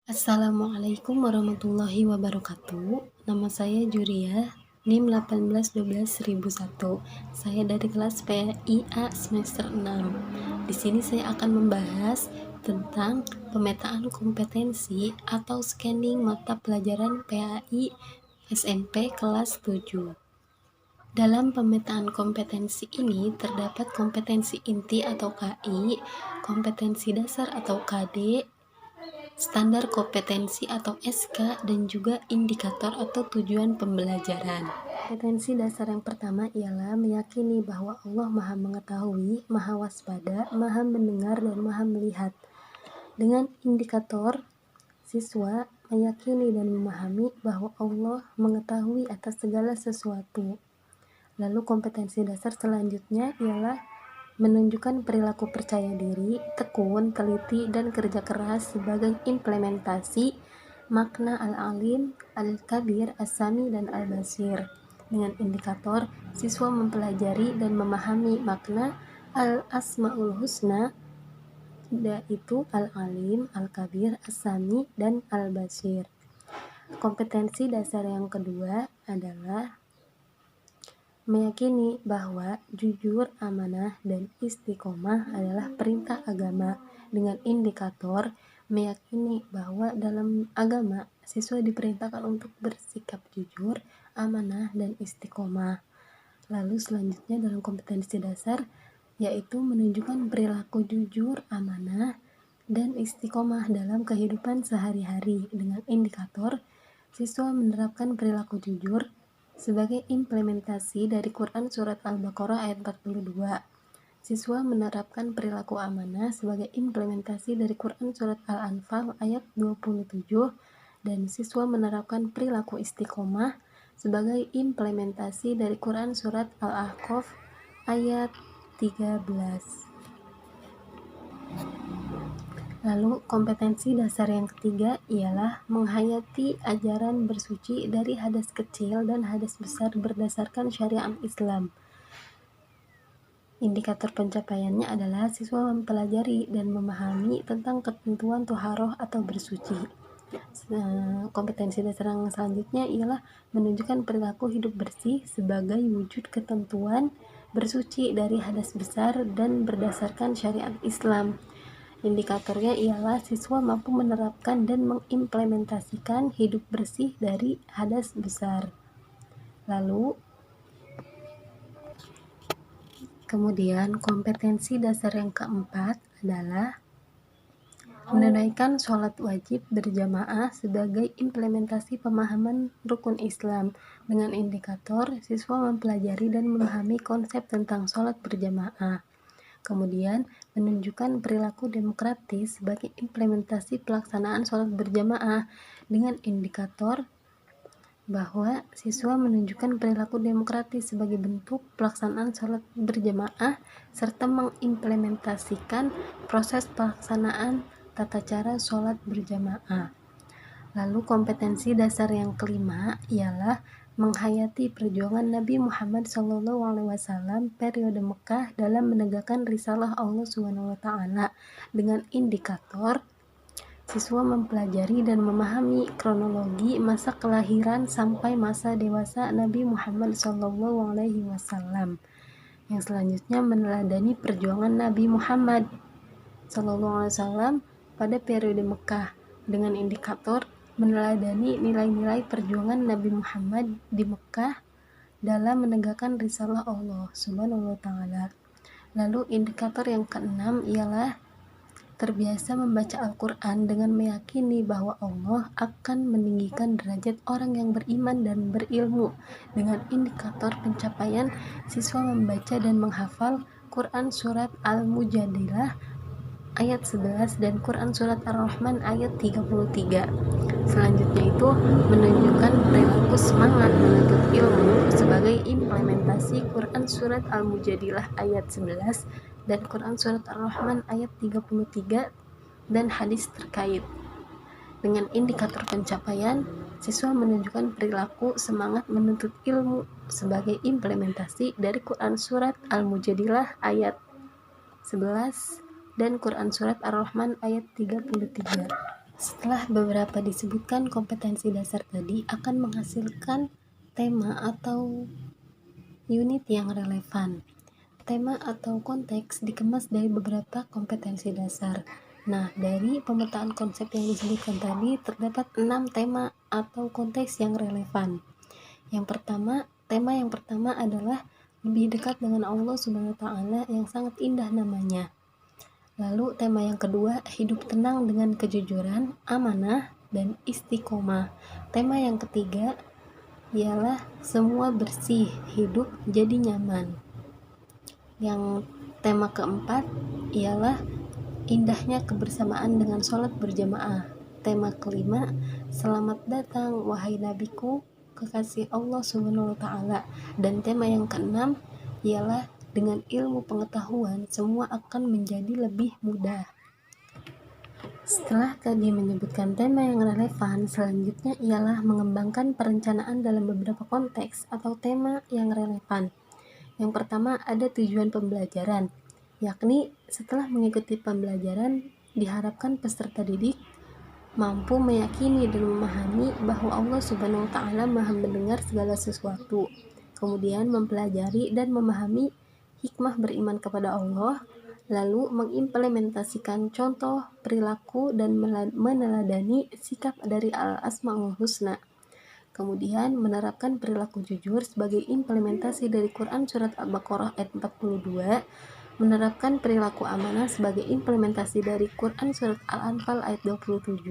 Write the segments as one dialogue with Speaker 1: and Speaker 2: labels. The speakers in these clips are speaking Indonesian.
Speaker 1: Assalamualaikum warahmatullahi wabarakatuh. Nama saya Juria, NIM 1812001. Saya dari kelas PIA semester 6. Di sini saya akan membahas tentang pemetaan kompetensi atau scanning mata pelajaran PAI SMP kelas 7. Dalam pemetaan kompetensi ini terdapat kompetensi inti atau KI, kompetensi dasar atau KD, standar kompetensi atau SK, dan juga indikator atau tujuan pembelajaran. Kompetensi dasar yang pertama ialah meyakini bahwa Allah Maha Mengetahui, Maha Waspada, Maha Mendengar, dan Maha Melihat. Dengan indikator, siswa meyakini dan memahami bahwa Allah mengetahui atas segala sesuatu. Lalu kompetensi dasar selanjutnya ialah menunjukkan perilaku percaya diri, tekun, teliti, dan kerja keras sebagai implementasi makna Al-Alim, Al-Kabir, As-Sami, dan Al-Basir. Dengan indikator, siswa mempelajari dan memahami makna Al-Asma'ul Husna, yaitu Al-Alim, Al-Kabir, As-Sami, dan Al-Basir. Kompetensi dasar yang kedua adalah meyakini bahwa jujur, amanah, dan istiqomah adalah perintah agama. Dengan indikator, meyakini bahwa dalam agama siswa diperintahkan untuk bersikap jujur, amanah, dan istiqomah. Lalu selanjutnya dalam kompetensi dasar yaitu menunjukkan perilaku jujur, amanah, dan istiqomah dalam kehidupan sehari-hari. Dengan indikator, siswa menerapkan perilaku jujur sebagai implementasi dari Quran Surat Al-Baqarah ayat 42. Siswa menerapkan perilaku amanah sebagai implementasi dari Quran Surat Al-Anfal ayat 27. Dan siswa menerapkan perilaku istiqomah sebagai implementasi dari Quran Surat Al-Ahqaf ayat 13. Lalu kompetensi dasar yang ketiga ialah menghayati ajaran bersuci dari hadas kecil dan hadas besar berdasarkan syariat Islam. Indikator pencapaiannya adalah siswa mempelajari dan memahami tentang ketentuan toharoh atau bersuci. Kompetensi dasar yang selanjutnya ialah menunjukkan perilaku hidup bersih sebagai wujud ketentuan bersuci dari hadas besar dan berdasarkan syariat Islam. Indikatornya ialah siswa mampu menerapkan dan mengimplementasikan hidup bersih dari hadas besar. Lalu, kemudian kompetensi dasar yang keempat adalah menunaikan sholat wajib berjamaah sebagai implementasi pemahaman rukun Islam. Dengan indikator, siswa mempelajari dan memahami konsep tentang sholat berjamaah. Kemudian, menunjukkan perilaku demokratis sebagai implementasi pelaksanaan sholat berjamaah dengan indikator bahwa siswa menunjukkan perilaku demokratis sebagai bentuk pelaksanaan sholat berjamaah serta mengimplementasikan proses pelaksanaan tata cara sholat berjamaah. Lalu kompetensi dasar yang kelima ialah menghayati perjuangan Nabi Muhammad SAW periode Mekah dalam menegakkan risalah Allah SWT. Dengan indikator, siswa mempelajari dan memahami kronologi masa kelahiran sampai masa dewasa Nabi Muhammad SAW. Yang selanjutnya meneladani perjuangan Nabi Muhammad SAW pada periode Mekah dengan indikator meneladani nilai-nilai perjuangan Nabi Muhammad di Mekah dalam menegakkan risalah Allah Subhanahu wa Ta'ala. Lalu indikator yang keenam ialah terbiasa membaca Al-Quran dengan meyakini bahwa Allah akan meninggikan derajat orang yang beriman dan berilmu. Dengan indikator pencapaian, siswa membaca dan menghafal Quran Surat Al-Mujadilah ayat 11 dan Quran Surat Ar-Rahman ayat 33. Selanjutnya itu menunjukkan perilaku semangat menuntut ilmu sebagai implementasi Quran Surat Al-Mujadilah ayat 11 dan Quran Surat Ar-Rahman ayat 33 dan hadis terkait. Dengan indikator pencapaian, siswa menunjukkan perilaku semangat menuntut ilmu sebagai implementasi dari Quran Surat Al-Mujadilah ayat 11 dan Quran Surat Ar-Rahman ayat 33. Setelah beberapa disebutkan kompetensi dasar tadi akan menghasilkan tema atau unit yang relevan. Tema atau konteks dikemas dari beberapa kompetensi dasar. Nah, dari pemetaan konsep yang disebutkan tadi terdapat 6 tema atau konteks yang relevan. Tema yang pertama adalah lebih dekat dengan Allah Subhanahu wa taala yang sangat indah namanya. Lalu tema yang kedua, hidup tenang dengan kejujuran, amanah, dan istiqomah. Tema yang ketiga ialah semua bersih, hidup jadi nyaman. Yang tema keempat ialah indahnya kebersamaan dengan sholat berjamaah. Tema kelima, selamat datang wahai nabiku, kekasih Allah Subhanahu wa taala. Dan tema yang keenam ialah dengan ilmu pengetahuan semua akan menjadi lebih mudah. Setelah tadi menyebutkan tema yang relevan, selanjutnya ialah mengembangkan perencanaan dalam beberapa konteks atau tema yang relevan. Yang pertama ada tujuan pembelajaran, yakni setelah mengikuti pembelajaran diharapkan peserta didik mampu meyakini dan memahami bahwa Allah Subhanahu wa taala Maha mendengar segala sesuatu. Kemudian mempelajari dan memahami hikmah beriman kepada Allah, lalu mengimplementasikan contoh, perilaku, dan meneladani sikap dari Al-Asmaul Husna. Kemudian menerapkan perilaku jujur sebagai implementasi dari Quran Surat Al-Baqarah ayat 42, menerapkan perilaku amanah sebagai implementasi dari Quran Surat Al-Anfal ayat 27,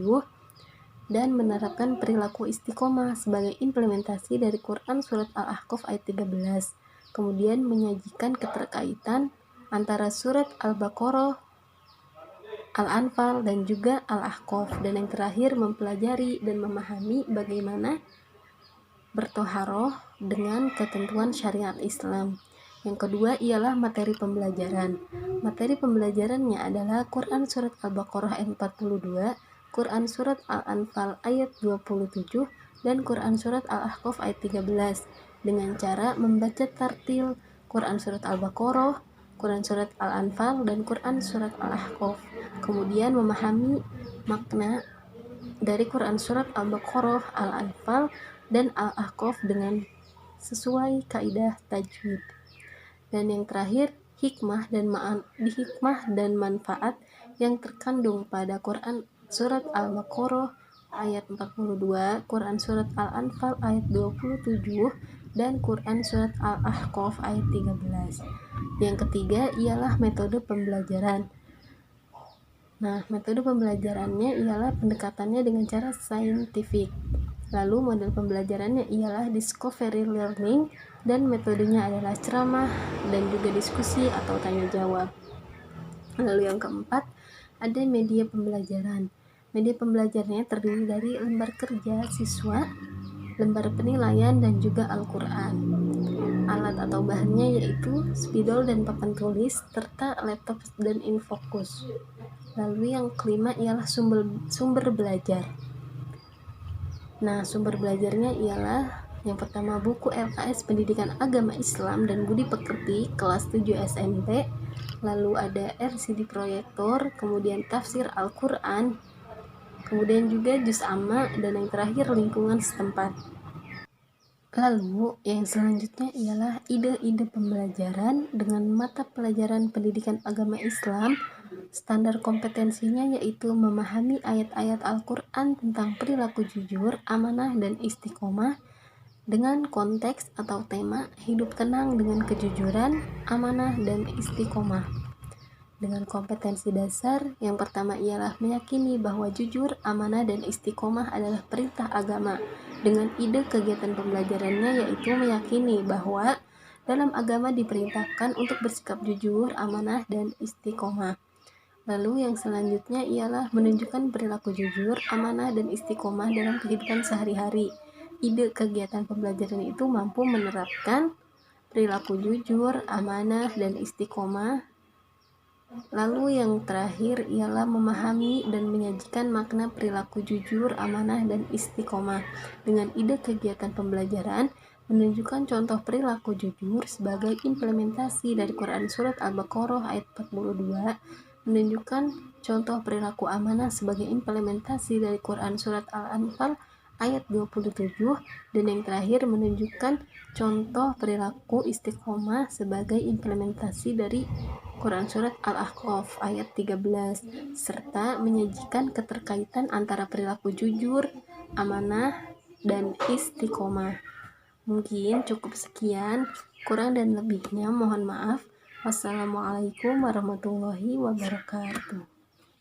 Speaker 1: dan menerapkan perilaku istiqomah sebagai implementasi dari Quran Surat Al-Ahqaf ayat 13. Kemudian menyajikan keterkaitan antara Surat Al-Baqarah, Al-Anfal, dan juga Al-Ahqaf. Dan yang terakhir mempelajari dan memahami bagaimana bertoharoh dengan ketentuan syariat Islam. Yang kedua ialah materi pembelajaran. Materi pembelajarannya adalah Quran Surat Al-Baqarah ayat 42, Quran Surat Al-Anfal ayat 27, dan Quran Surat Al-Ahqaf ayat 13 dengan cara membaca tartil Quran Surat Al-Baqarah, Quran Surat Al-Anfal, dan Quran Surat Al-Ahqaf. Kemudian memahami makna dari Quran Surat Al-Baqarah, Al-Anfal, dan Al-Ahqaf dengan sesuai kaidah tajwid. Dan yang terakhir, hikmah dan manfaat yang terkandung pada Quran Surat Al-Baqarah ayat 42, Quran Surat Al-Anfal ayat 27, dan Quran Surat Al-Ahqaf ayat 13. Yang ketiga ialah metode pembelajaran. Nah, metode pembelajarannya ialah pendekatannya dengan cara saintifik. Lalu model pembelajarannya ialah discovery learning, dan metodenya adalah ceramah dan juga diskusi atau tanya jawab. Lalu yang keempat ada media pembelajaran. Media pembelajarannya terdiri dari lembar kerja siswa, lembar penilaian, dan juga Al-Quran. Alat atau bahannya yaitu spidol dan papan tulis serta laptop dan infocus. Lalu yang kelima ialah sumber belajar. Nah, sumber belajarnya ialah yang pertama buku LKS Pendidikan Agama Islam dan Budi Pekerti kelas 7 SMP, lalu ada LCD proyektor, kemudian tafsir Al-Quran, kemudian juga juz amma, dan yang terakhir lingkungan setempat. Lalu yang selanjutnya ialah ide-ide pembelajaran dengan mata pelajaran pendidikan agama Islam. Standar kompetensinya yaitu memahami ayat-ayat Al-Quran tentang perilaku jujur, amanah, dan istiqomah dengan konteks atau tema hidup tenang dengan kejujuran, amanah, dan istiqomah. Dengan kompetensi dasar, yang pertama ialah meyakini bahwa jujur, amanah, dan istiqomah adalah perintah agama. Dengan ide kegiatan pembelajarannya yaitu meyakini bahwa dalam agama diperintahkan untuk bersikap jujur, amanah, dan istiqomah. Lalu yang selanjutnya ialah menunjukkan perilaku jujur, amanah, dan istiqomah dalam kehidupan sehari-hari. Ide kegiatan pembelajaran itu mampu menerapkan perilaku jujur, amanah, dan istiqomah. Lalu yang terakhir ialah memahami dan menyajikan makna perilaku jujur, amanah, dan istiqomah. Dengan ide kegiatan pembelajaran menunjukkan contoh perilaku jujur sebagai implementasi dari Quran Surat Al-Baqarah ayat 42, menunjukkan contoh perilaku amanah sebagai implementasi dari Quran Surat Al-Anfal ayat 27, dan yang terakhir menunjukkan contoh perilaku istiqomah sebagai implementasi dari Quran Surat Al-Ahqaf ayat 13, serta menyajikan keterkaitan antara perilaku jujur, amanah, dan istiqomah. Mungkin cukup sekian, kurang dan lebihnya mohon maaf. Wassalamualaikum warahmatullahi wabarakatuh.